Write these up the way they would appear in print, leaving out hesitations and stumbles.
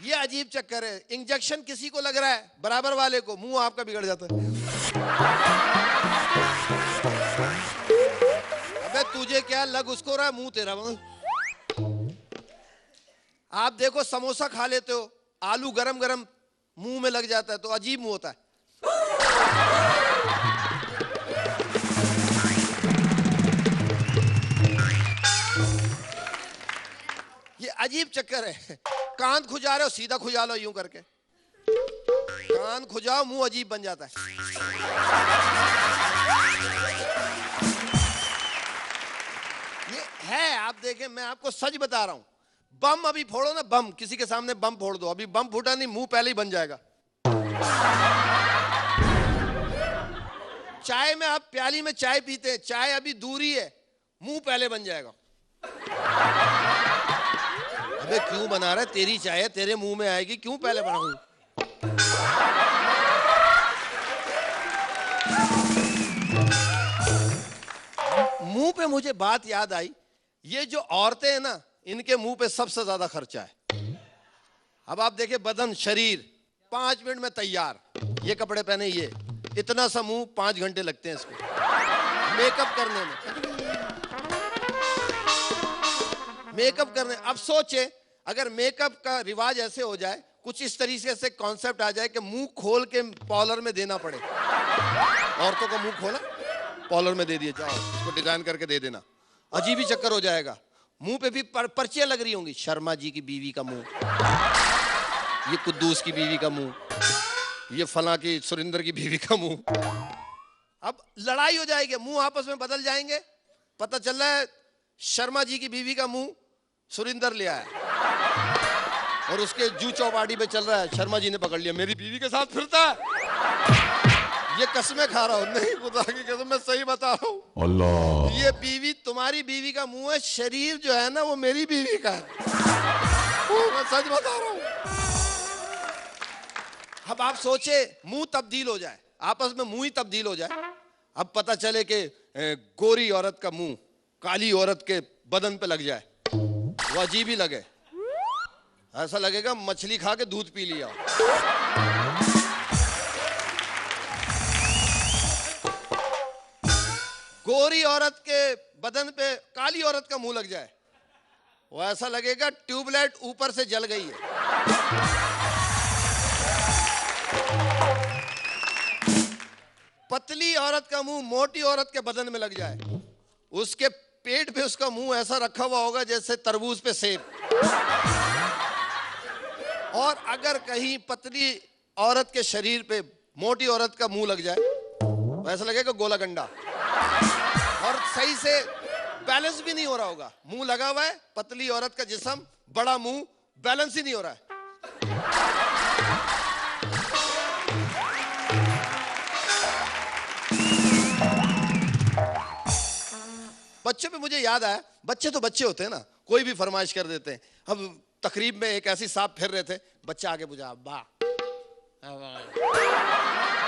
ये अजीब चक्कर है। इंजेक्शन किसी को लग रहा है, बराबर वाले को, मुंह आपका बिगड़ जाता है। अबे तुझे क्या लग उसको रहा है, मुंह तेरा। आप देखो समोसा खा लेते हो, आलू गरम गरम मुंह में लग जाता है तो अजीब मुंह होता है। ये अजीब चक्कर है। कान खुजा रहे हो, सीधा खुजा लो यूं करके। कान खुजाओ, मुंह अजीब बन जाता है। ये है, आप देखें, मैं आपको सच बता रहा हूं। बम अभी फोड़ो ना, बम किसी के सामने बम फोड़ दो, अभी बम फूटा नहीं, मुंह पहले ही बन जाएगा। चाय में, आप प्याली में चाय पीते हैं, चाय अभी दूरी है, मुंह पहले बन जाएगा। अबे क्यों बना रहा है, तेरी चाय है, तेरे मुंह में आएगी, क्यों पहले बनाऊं? मुंह पे मुझे बात याद आई, ये जो औरतें हैं ना, इनके मुंह पे सबसे ज्यादा खर्चा है। अब आप देखिए, बदन, शरीर 5 मिनट में तैयार, ये कपड़े पहने, ये इतना सा मुंह 5 घंटे लगते हैं इसको मेकअप करने में। मेकअप करने, अब सोचे अगर मेकअप का रिवाज ऐसे हो जाए, कुछ इस तरीके से कॉन्सेप्ट आ जाए कि मुंह खोल के पार्लर में देना पड़े। औरतों का मुंह खोला, पार्लर में दे दिए, जाओ इसको डिजाइन करके दे देना, अजीब ही चक्कर हो जाएगा। मुंह पे भी पर्चियां लग रही होंगी, शर्मा जी की बीवी का मुंह, ये कुद्दूस की बीवी का मुंह, ये फला की सुरिंदर की बीवी का मुंह। अब लड़ाई हो जाएगी, मुंह आपस में बदल जाएंगे। पता चल रहा है शर्मा जी की बीवी का मुंह सुरिंदर ले आया और उसके जू चौपाटी पे चल रहा है, शर्मा जी ने पकड़ लिया, मेरी बीवी के साथ फिरता है। ये कसमें खा रहा हूं, नहीं खुदा की कसम, मैं सही बता रहा हूं। अल्लाह, ये बीवी तुम्हारी बीवी का मुंह है, शरीर जो है ना वो मेरी बीवी का है। मैं सच बता रहा हूं। अब आप सोचे मुंह तब्दील हो जाए, आपस में मुंह ही तब्दील हो जाए। अब पता चले कि गोरी औरत का मुंह काली औरत के बदन पे लग जाए, वो अजीब ही लगे, ऐसा लगेगा मछली खा के दूध पी लिया। गोरी औरत के बदन पे काली औरत का मुंह लग जाए, वो ऐसा लगेगा ट्यूबलाइट ऊपर से जल गई है। पतली औरत का मुंह मोटी औरत के बदन में लग जाए, उसके पेट पे उसका मुंह ऐसा रखा हुआ होगा जैसे तरबूज पे सेब। और अगर कहीं पतली औरत के शरीर पे मोटी औरत का मुंह लग जाए, तो ऐसा लगेगा गोला गंडा। और सही से बैलेंस भी नहीं हो रहा होगा, मुंह लगा हुआ है, पतली औरत का जिस्म, बड़ा मुंह, बैलेंस ही नहीं हो रहा है। बच्चों पे मुझे याद आया, बच्चे तो बच्चे होते हैं ना, कोई भी फरमाइश कर देते हैं। अब तकरीब में एक ऐसी सांप फिर रहे थे, बच्चा आगे पूछा, अब्बा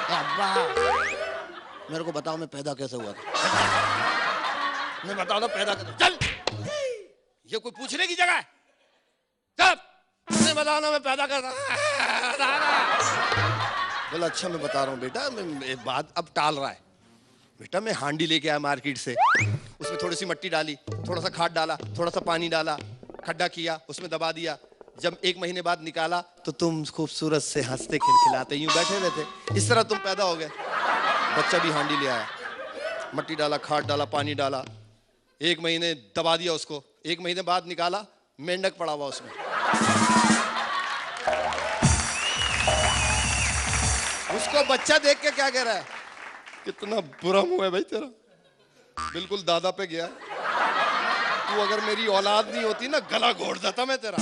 अब्बा मेरे को बताओ मैं पैदा कैसे हुआ था। मैं बताओ ना पैदा कैसे, चल ये कोई पूछने की जगह है, चल मैं बताओ ना मैं पैदा कैसा। बोला अच्छा मैं बता रहा हूँ बेटा, मैं बात अब टाल रहा है। बेटा मैं हांडी लेके आया मार्केट से, उसमें थोड़ी सी मिट्टी डाली, थोड़ा सा खाद डाला, थोड़ा सा पानी डाला, खड्डा किया, उसमें दबा दिया। जब 1 महीने बाद निकाला तो तुम खूबसूरत से हंसते खिलखिलाते यूं बैठे हुए थे, इस तरह तुम पैदा हो गए। बच्चा भी हांडी ले आया, मिट्टी डाला, खाद डाला, पानी डाला, 1 महीने दबा दिया उसको, 1 महीने बाद निकाला, मेंढक पड़ा हुआ उसमें। उसको बच्चा देख के क्या कह रहा है, कितना बुरा मुंह है भाई तेरा, बिल्कुल दादा पे गया। तू अगर मेरी औलाद नहीं होती ना, गला घोट देता मैं तेरा।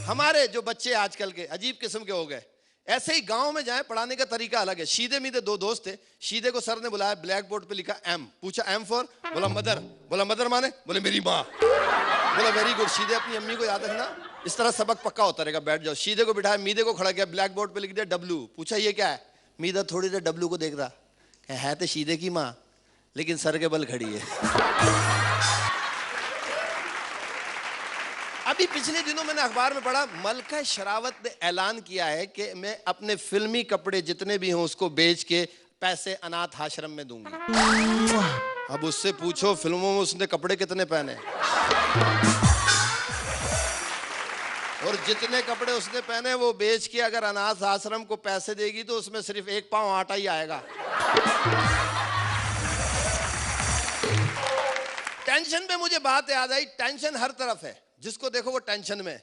हमारे जो बच्चे आजकल के अजीब किस्म के हो गए। ऐसे ही गांव में जाए, पढ़ाने का तरीका अलग है। शीदे मीदे 2 दोस्त थे, शीदे को सर ने बुलाया, ब्लैक बोर्ड पे लिखा एम, पूछा एम फॉर, बोला मदर, बोला मदर माने, बोले मेरी माँ, बोला वेरी गुड, शीदे अपनी अम्मी को याद रखना, इस तरह सबक पक्का होता रहेगा, बैठ जाओ। शीदे को बिठाया, मीदे को खड़ा किया, ब्लैक बोर्ड पे लिख दिया डब्लू, पूछा ये क्या है, मीदा थोड़ी देर डब्लू को देख रहा है तो शीदे की माँ, लेकिन सर के बल खड़ी है। अभी पिछले दिनों मैंने अखबार में पढ़ा, मलका शेरावत ने ऐलान किया है कि मैं अपने फिल्मी कपड़े जितने भी हों उसको बेच के पैसे अनाथ आश्रम में दूंगी। अब उससे पूछो फिल्मों में उसने कपड़े कितने पहने, और जितने कपड़े उसने पहने वो बेच के अगर अनाथ आश्रम को पैसे देगी तो उसमें सिर्फ 1 पाव आटा ही आएगा। टेंशन पे मुझे बात याद आई, टेंशन हर तरफ है, जिसको देखो वो टेंशन में।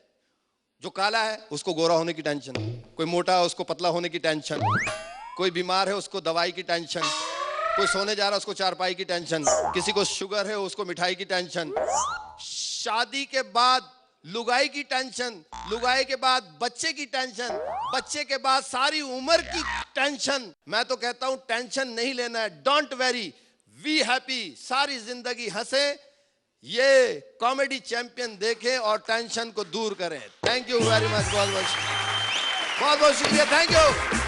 जो काला है उसको गोरा होने की टेंशन, कोई मोटा है उसको पतला होने की टेंशन, कोई बीमार है उसको दवाई की टेंशन, कोई सोने जा रहा है उसको चारपाई की टेंशन, किसी को शुगर है उसको मिठाई की टेंशन, शादी के बाद लुगाई की टेंशन, लुगाई के बाद बच्चे की टेंशन, बच्चे के बाद सारी उम्र की टेंशन। मैं तो कहता हूं टेंशन नहीं लेना है, डोंट वेरी, वी हैप्पी, सारी जिंदगी हंसे, ये कॉमेडी चैंपियन देखें और टेंशन को दूर करें। थैंक यू वेरी मच, बहुत बहुत शुक्रिया, थैंक यू।